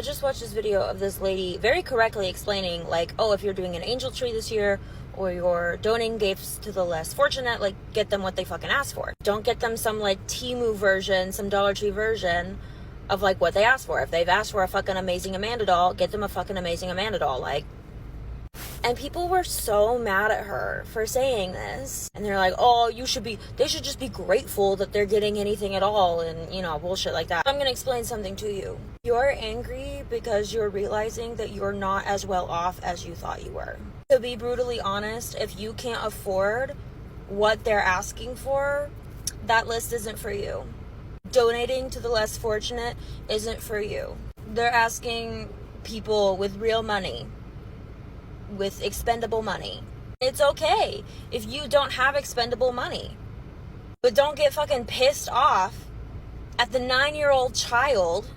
I just watched this video of this lady very correctly explaining, like, oh, if you're doing an angel tree this year, or you're donating gifts to the less fortunate, like, get them what they fucking asked for. Don't get them some, like, Temu version, some Dollar Tree version of, like, what they asked for. If they've asked for a fucking amazing Amanda doll, get them a fucking amazing Amanda doll, like. And people were so mad at her for saying this. And they're like, oh, they should just be grateful that they're getting anything at all, and, you know, bullshit like that. I'm gonna explain something to you. You're angry because you're realizing that you're not as well off as you thought you were. To be brutally honest, if you can't afford what they're asking for, that list isn't for you. Donating to the less fortunate isn't for you. They're asking people with real money, with expendable money. It's okay if you don't have expendable money, but don't get fucking pissed off at the 9-year-old child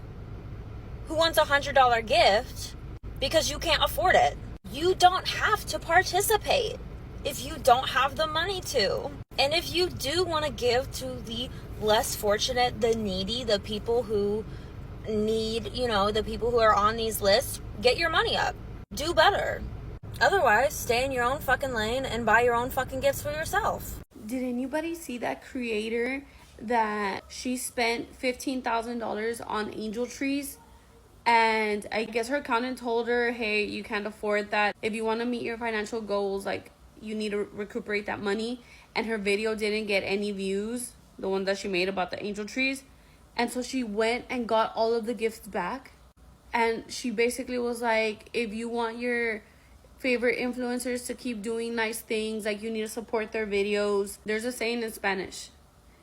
who wants a $100 gift because you can't afford it. You don't have to participate if you don't have the money to. And if you do want to give to the less fortunate, the needy, the people who need, you know, the people who are on these lists, get your money up. Do better. Otherwise, stay in your own fucking lane and buy your own fucking gifts for yourself. Did anybody see that creator that she spent $15,000 on angel trees? And I guess her accountant told her, hey, you can't afford that. If you want to meet your financial goals, like, you need to recuperate that money. And her video didn't get any views, the one that she made about the angel trees. And so she went and got all of the gifts back. And she basically was like, if you want your favorite influencers to keep doing nice things, like, you need to support their videos. There's a saying in Spanish,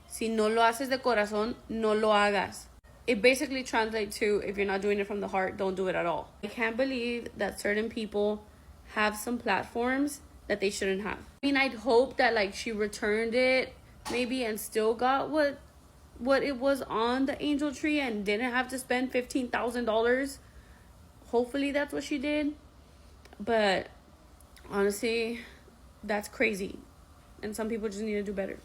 si no lo haces de corazón, no lo hagas. It basically translates to, if you're not doing it from the heart, don't do it at all. I can't believe that certain people have some platforms that they shouldn't have. I mean, I'd hope that, like, she returned it maybe and still got what it was on the angel tree and didn't have to spend $15,000. Hopefully that's what she did. But honestly, that's crazy. And some people just need to do better.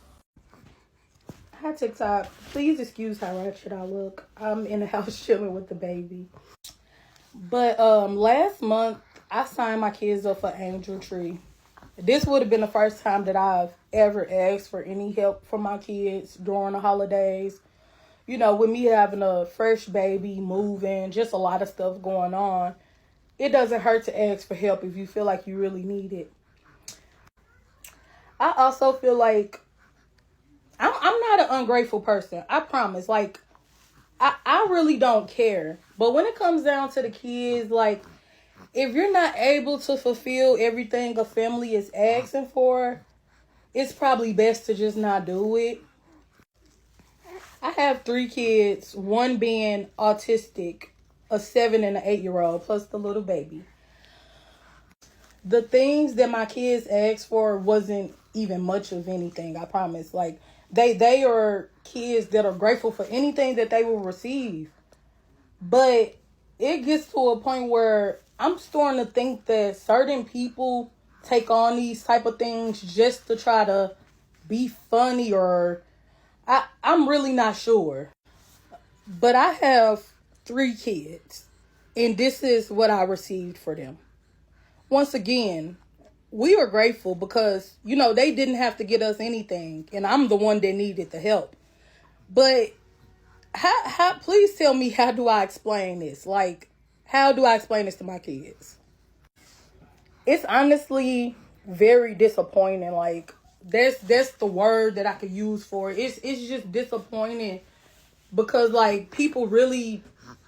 Hi, TikTok. Please excuse how ratchet I look. I'm in the house chilling with the baby. But last month, I signed my kids up for Angel Tree. This would have been the first time that I've ever asked for any help from my kids during the holidays. You know, with me having a fresh baby, moving, just a lot of stuff going on, it doesn't hurt to ask for help if you feel like you really need it. I also feel like I'm not an ungrateful person. I promise. Like, I really don't care. But when it comes down to the kids, like, if you're not able to fulfill everything a family is asking for, it's probably best to just not do it. I have 3 kids, one being autistic, a 7 and an 8-year-old, plus the little baby. The things that my kids asked for wasn't even much of anything, I promise. Like, they are kids that are grateful for anything that they will receive. But it gets to a point where I'm starting to think that certain people take on these type of things just to try to be funny, or I'm really not sure. But I have 3 kids, and this is what I received for them. Once again, we are grateful because, you know, they didn't have to get us anything, and I'm the one that needed the help. But how please tell me, how do I explain this? Like, how do I explain this to my kids? It's honestly very disappointing. Like, that's the word that I could use for it. It's just disappointing because, like, people really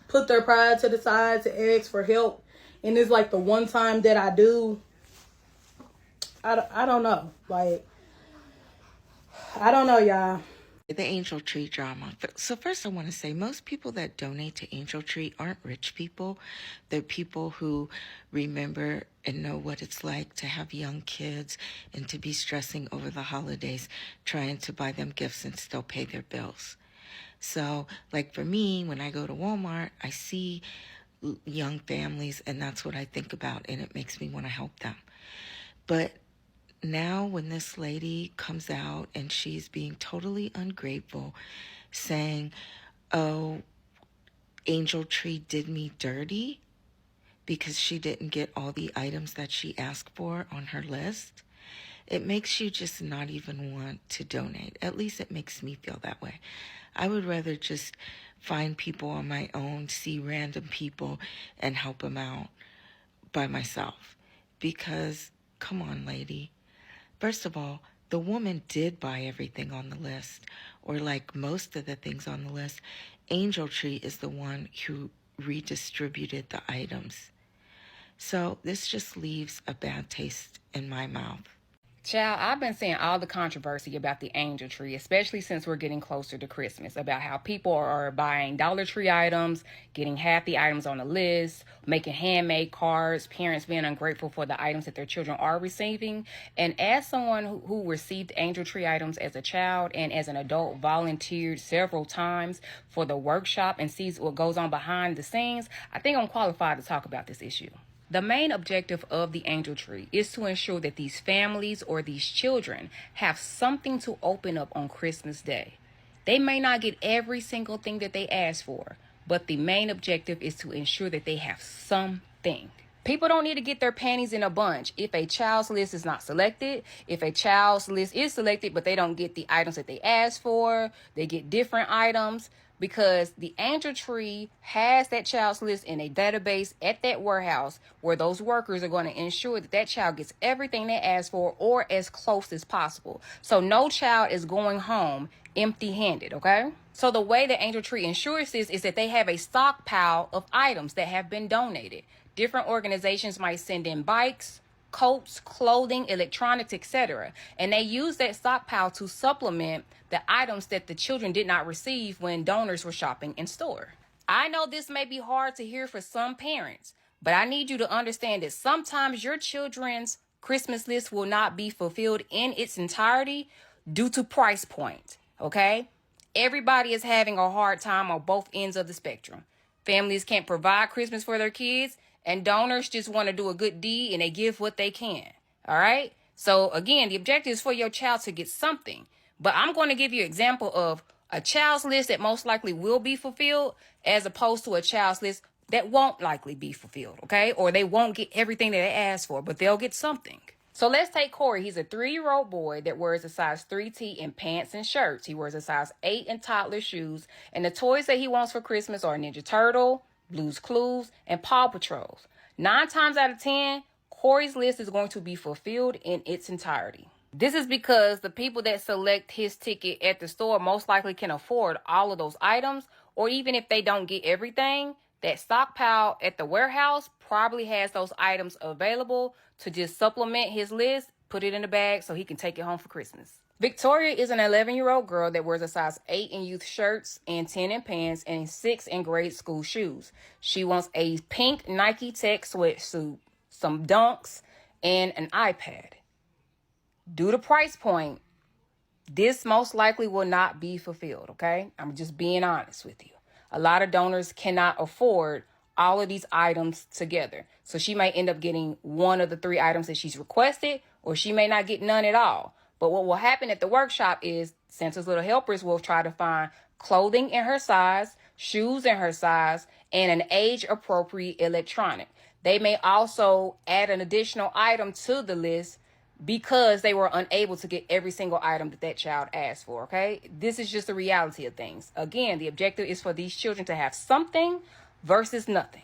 put their pride to the side to ask for help, and it's like the one time that I do, I don't know. Like, I don't know, y'all. The Angel Tree drama. So first I want to say most people that donate to Angel Tree aren't rich people. They're people who remember and know what it's like to have young kids and to be stressing over the holidays, trying to buy them gifts and still pay their bills. So, like, for me, when I go to Walmart, I see young families, and that's what I think about, and it makes me want to help them. But now when this lady comes out and she's being totally ungrateful, saying, oh, Angel Tree did me dirty because she didn't get all the items that she asked for on her list, it makes you just not even want to donate. At least it makes me feel that way. I would rather just find people on my own, see random people, and help them out by myself. Because, come on, lady. First of all, the woman did buy everything on the list, or like most of the things on the list. Angel Tree is the one who redistributed the items. So this just leaves a bad taste in my mouth. Child, I've been seeing all the controversy about the angel tree, especially since we're getting closer to Christmas, about how people are buying Dollar Tree items, getting half the items on the list, making handmade cards, parents being ungrateful for the items that their children are receiving. And as someone who received angel tree items as a child and as an adult, volunteered several times for the workshop and sees what goes on behind the scenes, I think I'm qualified to talk about this issue. The main objective of the angel tree is to ensure that these families or these children have something to open up on Christmas Day. They may not get every single thing that they ask for, but the main objective is to ensure that they have something. People don't need to get their panties in a bunch if a child's list is not selected. If a child's list is selected, but they don't get the items that they asked for, they get different items, because the angel tree has that child's list in a database at that warehouse where those workers are going to ensure that that child gets everything they asked for or as close as possible. So no child is going home empty-handed, okay? So the way the angel tree ensures this is that they have a stockpile of items that have been donated. Different organizations might send in bikes, coats, clothing, electronics, etc. And they use that stockpile to supplement the items that the children did not receive when donors were shopping in store. I know this may be hard to hear for some parents, but I need you to understand that sometimes your children's Christmas list will not be fulfilled in its entirety due to price point, okay? Everybody is having a hard time on both ends of the spectrum. Families can't provide Christmas for their kids, and donors just want to do a good deed and they give what they can. All right. So again, the objective is for your child to get something. But I'm going to give you an example of a child's list that most likely will be fulfilled as opposed to a child's list that won't likely be fulfilled. OK, or they won't get everything that they asked for, but they'll get something. So let's take Corey. He's a 3-year-old boy that wears a size 3T in pants and shirts. He wears a size 8 in toddler shoes. And the toys that he wants for Christmas are Ninja Turtle, Blue's Clues, and Paw Patrols. 9 times out of 10, Corey's list is going to be fulfilled in its entirety. This is because the people that select his ticket at the store most likely can afford all of those items, or even if they don't get everything, that stockpile at the warehouse probably has those items available to just supplement his list, put it in a bag so he can take it home for Christmas. Victoria is an 11-year-old girl that wears a size 8 in youth shirts and 10 in pants and 6 in grade school shoes. She wants a pink Nike Tech sweatsuit, some Dunks, and an iPad. Due to price point, this most likely will not be fulfilled, okay? I'm just being honest with you. A lot of donors cannot afford all of these items together. So she might end up getting one of the 3 items that she's requested, or she may not get none at all. But what will happen at the workshop is Santa's Little Helpers will try to find clothing in her size, shoes in her size, and an age-appropriate electronic. They may also add an additional item to the list because they were unable to get every single item that that child asked for, okay? This is just the reality of things. Again, the objective is for these children to have something versus nothing.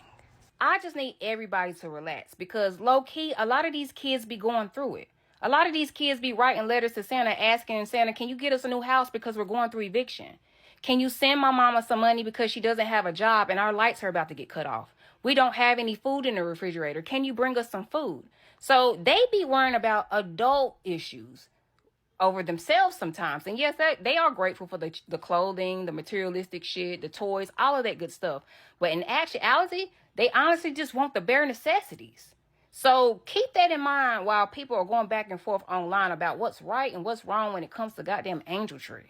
I just need everybody to relax because low-key, a lot of these kids be going through it. A lot of these kids be writing letters to Santa asking Santa, can you get us a new house because we're going through eviction? Can you send my mama some money because she doesn't have a job and our lights are about to get cut off? We don't have any food in the refrigerator. Can you bring us some food? So they be worrying about adult issues over themselves sometimes. And yes, they are grateful for the clothing, the materialistic shit, the toys, all of that good stuff. But in actuality, they honestly just want the bare necessities. So keep that in mind while people are going back and forth online about what's right and what's wrong when it comes to goddamn angel tree.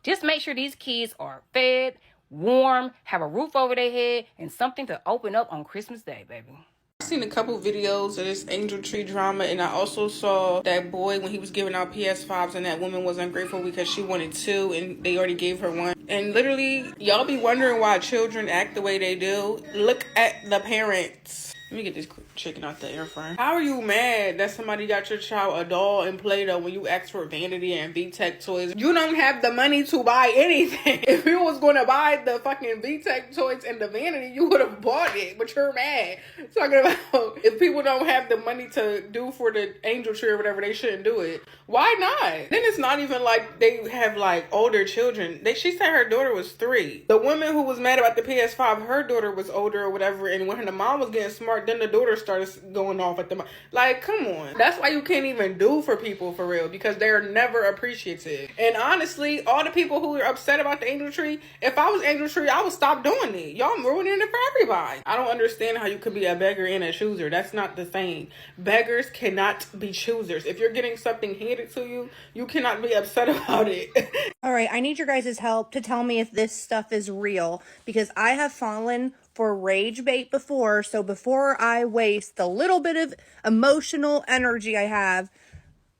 Just make sure these kids are fed, warm, have a roof over their head, and something to open up on Christmas Day, baby. I've seen a couple videos of this angel tree drama, and I also saw that boy when he was giving out PS5s and that woman was ungrateful because she wanted two and they already gave her one. And literally, y'all be wondering why children act the way they do. Look at the parents. Let me get this chicken out the air fryer. How are you mad that somebody got your child a doll and Play-Doh when you asked for vanity and VTech toys? You don't have the money to buy anything. If you was going to buy the fucking VTech toys and the vanity, you would have bought it, but you're mad. Talking about if people don't have the money to do for the angel tree or whatever, they shouldn't do it. Why not? Then it's not even like they have like older children. She said her daughter was 3. The woman who was mad about the PS5, her daughter was older or whatever, and when the mom was getting smart, then the daughter started going off at the mom. Like, come on. That's why you can't even do for people for real, because they're never appreciative. And honestly, all the people who are upset about the angel tree, if I was angel tree, I would stop doing it. Y'all ruining it for everybody. I don't understand how you could be a beggar and a chooser. That's not the same. Beggars cannot be choosers. If you're getting something handed to you, you cannot be upset about it. All right, I need your guys' help to tell me if this stuff is real, because I have fallen for rage bait before. So before I waste the little bit of emotional energy I have,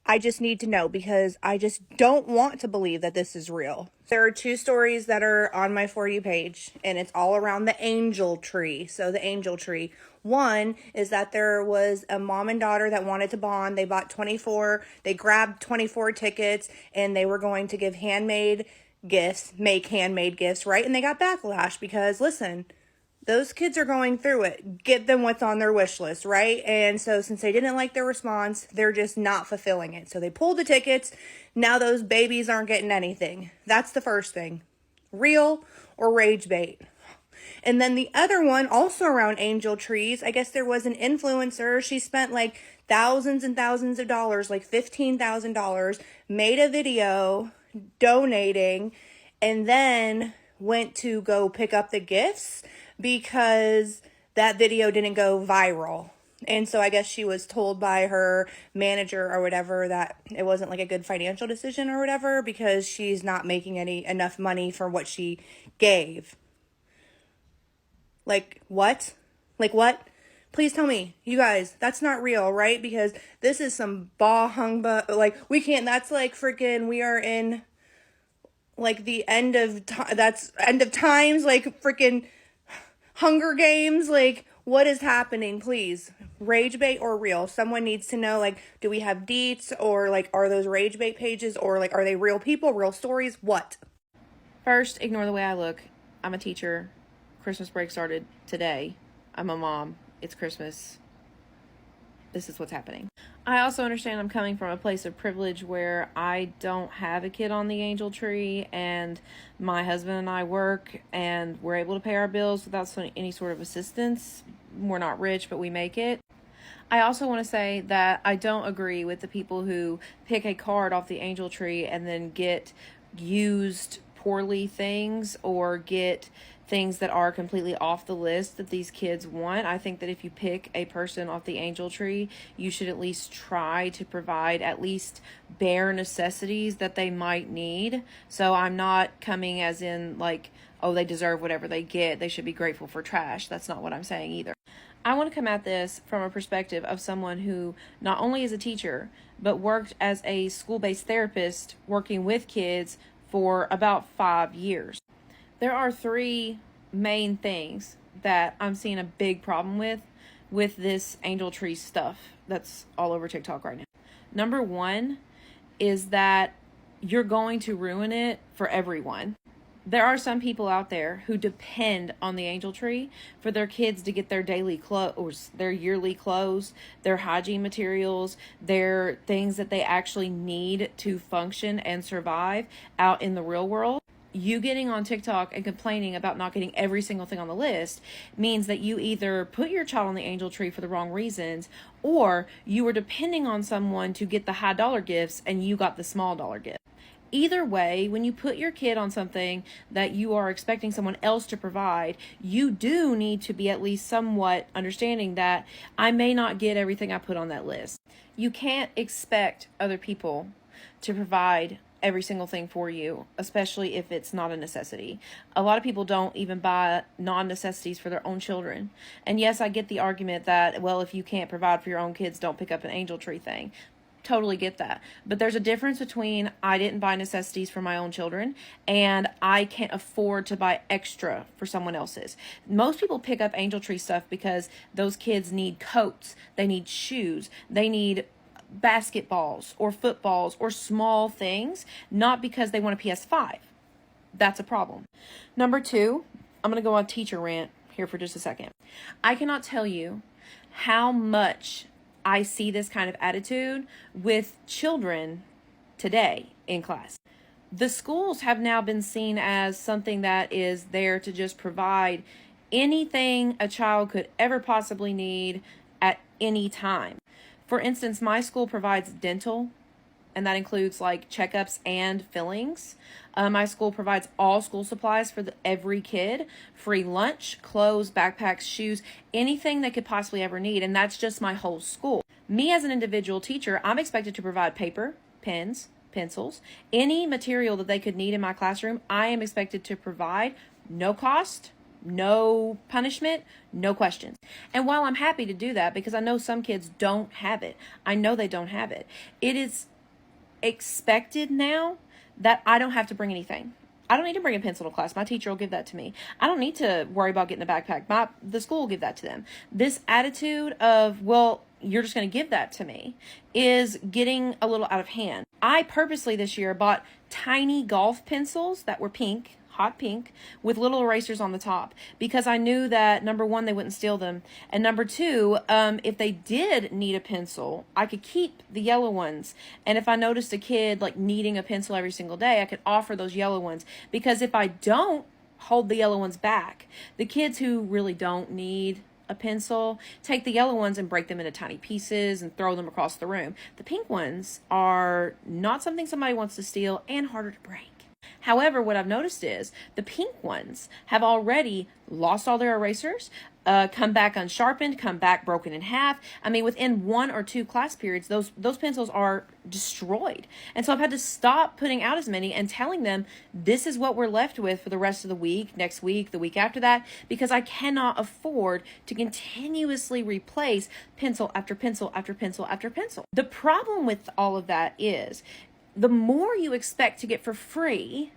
I just need to know, because I just don't want to believe that this is real. There are 2 stories that are on my For You page, and it's all around the angel tree. So the angel tree. One is that there was a mom and daughter that wanted to bond. They grabbed 24 tickets, and they were going to give make handmade gifts, right? And they got backlash because, listen, those kids are going through it. Get them what's on their wish list, right? And so since they didn't like their response, they're just not fulfilling it. So they pulled the tickets. Now those babies aren't getting anything. That's the first thing. Real or rage bait. And then the other one, also around angel trees, I guess there was an influencer. She spent like thousands and thousands of dollars, like $15,000, made a video donating, and then went to go pick up the gifts because that video didn't go viral. And so I guess she was told by her manager or whatever that it wasn't like a good financial decision or whatever, because she's not making enough money for what she gave. Like, what? Like, what? Please tell me, you guys, that's not real, right? Because this is some bah humbug. Like, we can't, that's like freaking, we are in like the end of times, like freaking Hunger Games. Like, what is happening? Please, rage bait or real? Someone needs to know, like, do we have deets, or like, are those rage bait pages, or like, are they real people, real stories? What? First, ignore the way I look. I'm a teacher. Christmas break started today. I'm a mom. It's Christmas. This is what's happening. I also understand I'm coming from a place of privilege where I don't have a kid on the angel tree, and my husband and I work, and we're able to pay our bills without any sort of assistance. We're not rich, but we make it. I also want to say that I don't agree with the people who pick a card off the angel tree and then get used poorly things, or get things that are completely off the list that these kids want. I think that if you pick a person off the angel tree, you should at least try to provide at least bare necessities that they might need. So I'm not coming as in like, oh, they deserve whatever they get, they should be grateful for trash. That's not what I'm saying either. I want to come at this from a perspective of someone who not only is a teacher, but worked as a school-based therapist working with kids for about 5 years. There are 3 main things that I'm seeing a big problem with this angel tree stuff that's all over TikTok right now. Number 1 is that you're going to ruin it for everyone. There are some people out there who depend on the angel tree for their kids to get their daily clothes, their yearly clothes, their hygiene materials, their things that they actually need to function and survive out in the real world. You getting on TikTok and complaining about not getting every single thing on the list means that you either put your child on the angel tree for the wrong reasons, or you were depending on someone to get the high dollar gifts and you got the small dollar gift. Either way, when you put your kid on something that you are expecting someone else to provide, you do need to be at least somewhat understanding that I may not get everything I put on that list. You can't expect other people to provide every single thing for you, especially if it's not a necessity. A lot of people don't even buy non-necessities for their own children. And yes, I get the argument that, well, if you can't provide for your own kids, don't pick up an angel tree thing. Totally get that. But there's a difference between I didn't buy necessities for my own children and I can't afford to buy extra for someone else's. Most people pick up angel tree stuff because those kids need coats, they need shoes, they need basketballs or footballs or small things, not because they want a PS5. That's a problem. Number two, I'm going to go on teacher rant here for just a second. I cannot tell you how much I see this kind of attitude with children today in class. The schools have now been seen as something that is there to just provide anything a child could ever possibly need at any time. For instance, my school provides dental, and that includes like checkups and fillings. My school provides all school supplies for every kid, free lunch, clothes, backpacks, shoes, anything they could possibly ever need. And that's just my whole school. Me as an individual teacher, I'm expected to provide paper, pens, pencils, any material that they could need in my classroom. I am expected to provide, no cost, no punishment, no questions. And while I'm happy to do that, because I know some kids don't have it, I know they don't have it, it is expected now that I don't have to bring anything. I don't need to bring a pencil to class. My teacher will give that to me. I don't need to worry about getting a backpack. The school will give that to them. This attitude of, well, you're just going to give that to me is getting a little out of hand. I purposely this year bought tiny golf pencils that were pink, hot pink, with little erasers on the top, because I knew that, number one, they wouldn't steal them, and number two, if they did need a pencil, I could keep the yellow ones. And if I noticed a kid like needing a pencil every single day, I could offer those yellow ones, because if I don't hold the yellow ones back, the kids who really don't need a pencil take the yellow ones and break them into tiny pieces and throw them across the room. The pink ones are not something somebody wants to steal and harder to break. However, what I've noticed is the pink ones have already lost all their erasers, come back unsharpened, come back broken in half. I mean, within 1 or 2 class periods, those pencils are destroyed. And so I've had to stop putting out as many and telling them this is what we're left with for the rest of the week, next week, the week after that, because I cannot afford to continuously replace pencil after pencil after pencil after pencil. The problem with all of that is the more you expect to get for free,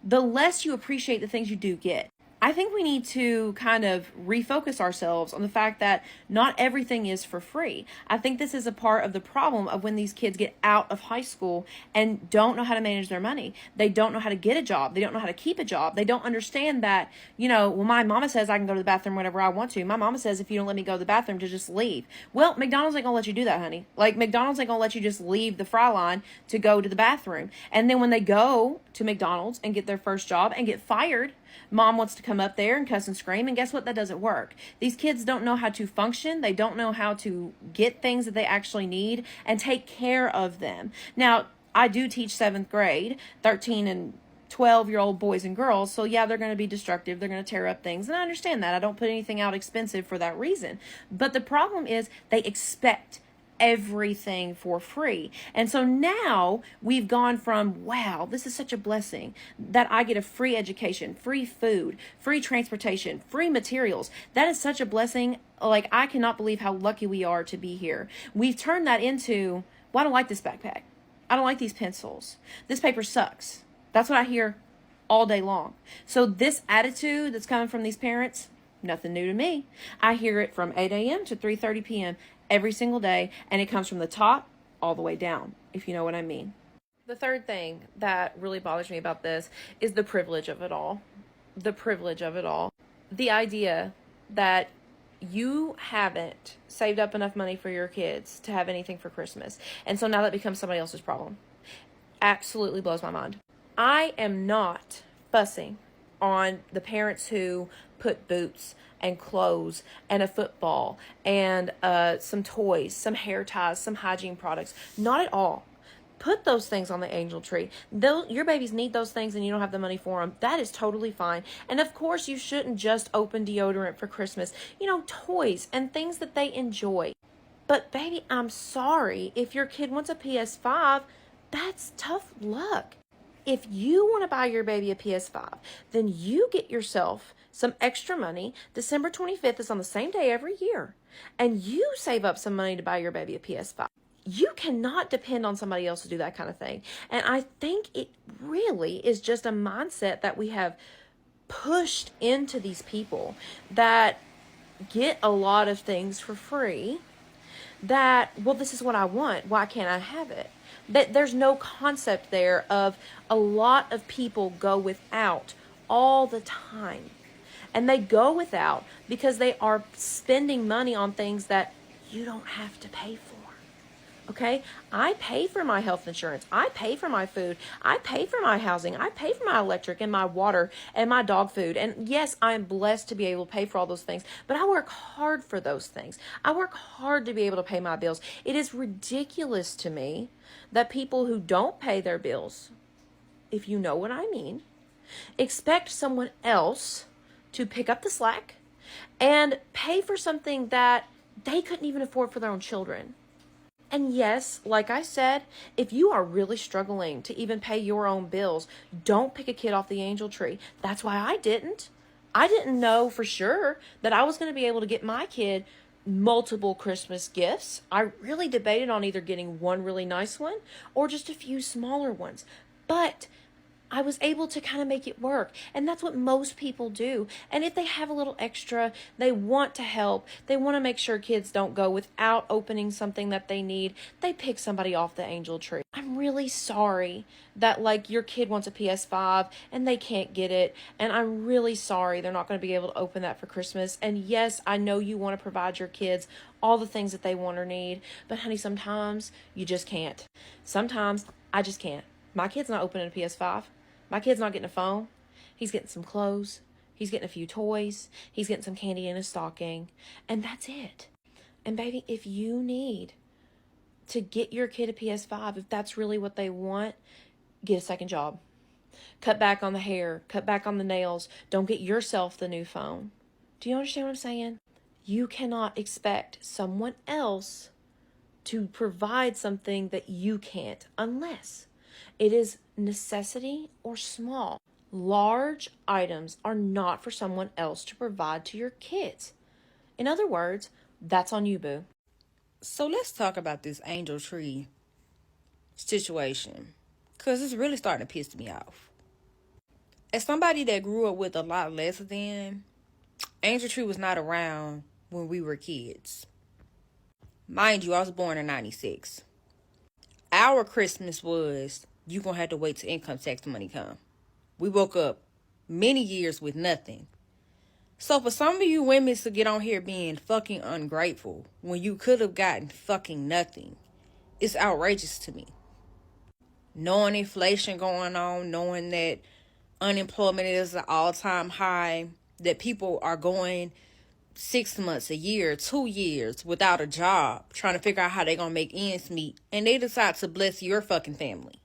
the less you appreciate the things you do get. I think we need to kind of refocus ourselves on the fact that not everything is for free. I think this is a part of the problem of when these kids get out of high school and don't know how to manage their money. They don't know how to get a job. They don't know how to keep a job. They don't understand that, well, my mama says I can go to the bathroom whenever I want to. My mama says if you don't let me go to the bathroom to just leave. Well, McDonald's ain't gonna let you do that, honey. Like, McDonald's ain't gonna let you just leave the fry line to go to the bathroom. And then when they go to McDonald's and get their first job and get fired, mom wants to come up there and cuss and scream, and guess what? That doesn't work. These kids don't know how to function. They don't know how to get things that they actually need and take care of them. Now, I do teach 7th grade, 13 and 12-year-old boys and girls, so yeah, they're going to be destructive. They're going to tear up things, and I understand that. I don't put anything out expensive for that reason. But the problem is they expect everything for free. And so now we've gone from, wow, this is such a blessing that I get a free education, free food, free transportation, free materials. That is such a blessing. Like, I cannot believe how lucky we are to be here. We've turned that into, well, I don't like this backpack. I don't like these pencils. This paper sucks. That's what I hear all day long. So this attitude that's coming from these parents, nothing new to me. I hear it from 8 a.m. to 3:30 p.m. every single day, and it comes from the top all the way down, if you know what I mean. The third thing that really bothers me about this is the privilege of it all. The privilege of it all. The idea that you haven't saved up enough money for your kids to have anything for Christmas, and so now that becomes somebody else's problem. Absolutely blows my mind. I am not fussing on the parents who put boots and clothes and a football and some toys, some hair ties, some hygiene products. Not at all. Put those things on the angel tree. Your babies need those things and you don't have the money for them. That is totally fine. And of course, you shouldn't just open deodorant for Christmas. Toys and things that they enjoy. But baby, I'm sorry. If your kid wants a PS5, that's tough luck. if you want to buy your baby a PS5, then you get yourself some extra money. December 25th is on the same day every year. And you save up some money to buy your baby a PS5. You cannot depend on somebody else to do that kind of thing. And I think it really is just a mindset that we have pushed into these people that get a lot of things for free, that, well, this is what I want, why can't I have it? That there's no concept there of a lot of people go without all the time. And they go without because they are spending money on things that you don't have to pay for. Okay, I pay for my health insurance. I pay for my food. I pay for my housing. I pay for my electric and my water and my dog food. And yes, I'm blessed to be able to pay for all those things, but I work hard for those things. I work hard to be able to pay my bills. It is ridiculous to me that people who don't pay their bills, if you know what I mean, expect someone else to pick up the slack and pay for something that they couldn't even afford for their own children. And yes, like I said, if you are really struggling to even pay your own bills, don't pick a kid off the angel tree. That's why I didn't. I didn't know for sure that I was going to be able to get my kid multiple Christmas gifts. I really debated on either getting one really nice one or just a few smaller ones. But I was able to kind of make it work. And that's what most people do. And if they have a little extra, they want to help. They want to make sure kids don't go without opening something that they need. They pick somebody off the angel tree. I'm really sorry that like your kid wants a PS5 and they can't get it. And I'm really sorry they're not going to be able to open that for Christmas. And yes, I know you want to provide your kids all the things that they want or need. But honey, sometimes you just can't. Sometimes I just can't. My kid's not opening a PS5. My kid's not getting a phone. He's getting some clothes. He's getting a few toys. He's getting some candy in his stocking. And that's it. And baby, if you need to get your kid a PS5, if that's really what they want, get a second job. Cut back on the hair. Cut back on the nails. Don't get yourself the new phone. Do you understand what I'm saying? You cannot expect someone else to provide something that you can't unless it is necessity or small. Large items are not for someone else to provide to your kids. In other words, that's on you, boo. So let's talk about this angel tree situation, because it's really starting to piss me off. As somebody that grew up with a lot less than, angel tree was not around when we were kids. Mind you, I was born in 96. Our Christmas was, you gonna have to wait till income tax money come. We woke up many years with nothing. So for some of you women to get on here being fucking ungrateful when you could have gotten fucking nothing, it's outrageous to me. Knowing inflation going on, knowing that unemployment is an all-time high, that people are going 6 months, a year, 2 years without a job, trying to figure out how they're going to make ends meet, and they decide to bless your fucking family.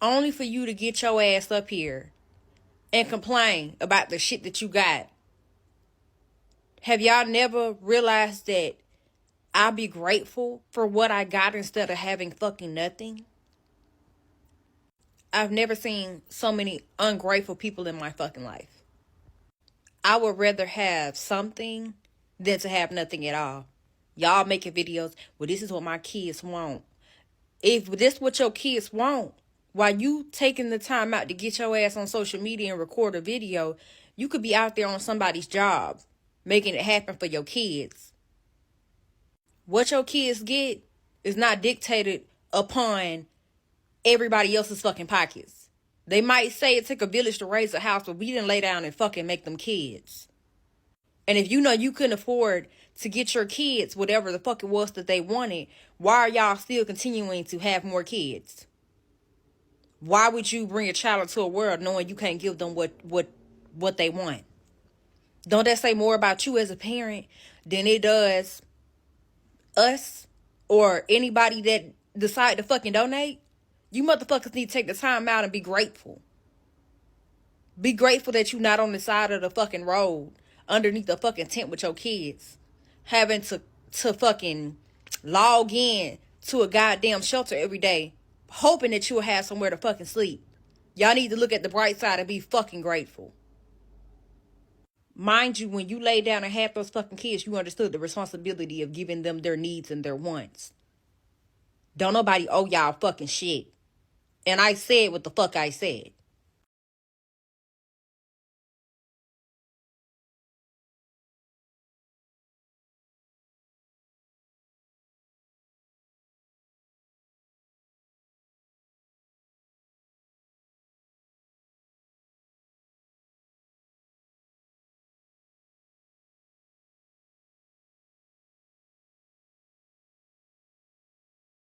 Only for you to get your ass up here and complain about the shit that you got. Have y'all never realized that I'll be grateful for what I got instead of having fucking nothing? I've never seen so many ungrateful people in my fucking life. I would rather have something than to have nothing at all. Y'all making videos, well, this is what my kids want. If this is what your kids want, while you taking the time out to get your ass on social media and record a video, you could be out there on somebody's job, making it happen for your kids. What your kids get is not dictated upon everybody else's fucking pockets. They might say it took a village to raise a house, but we didn't lay down and fucking make them kids. And if you know you couldn't afford to get your kids whatever the fuck it was that they wanted, why are y'all still continuing to have more kids? Why would you bring a child into a world knowing you can't give them what they want? Don't that say more about you as a parent than it does us or anybody that decide to fucking donate? You motherfuckers need to take the time out and be grateful. Be grateful that you're not on the side of the fucking road underneath the fucking tent with your kids, having to fucking log in to a goddamn shelter every day, hoping that you'll have somewhere to fucking sleep. Y'all need to look at the bright side and be fucking grateful. Mind you, when you laid down and had those fucking kids, you understood the responsibility of giving them their needs and their wants. Don't nobody owe y'all fucking shit. And I said what the fuck I said.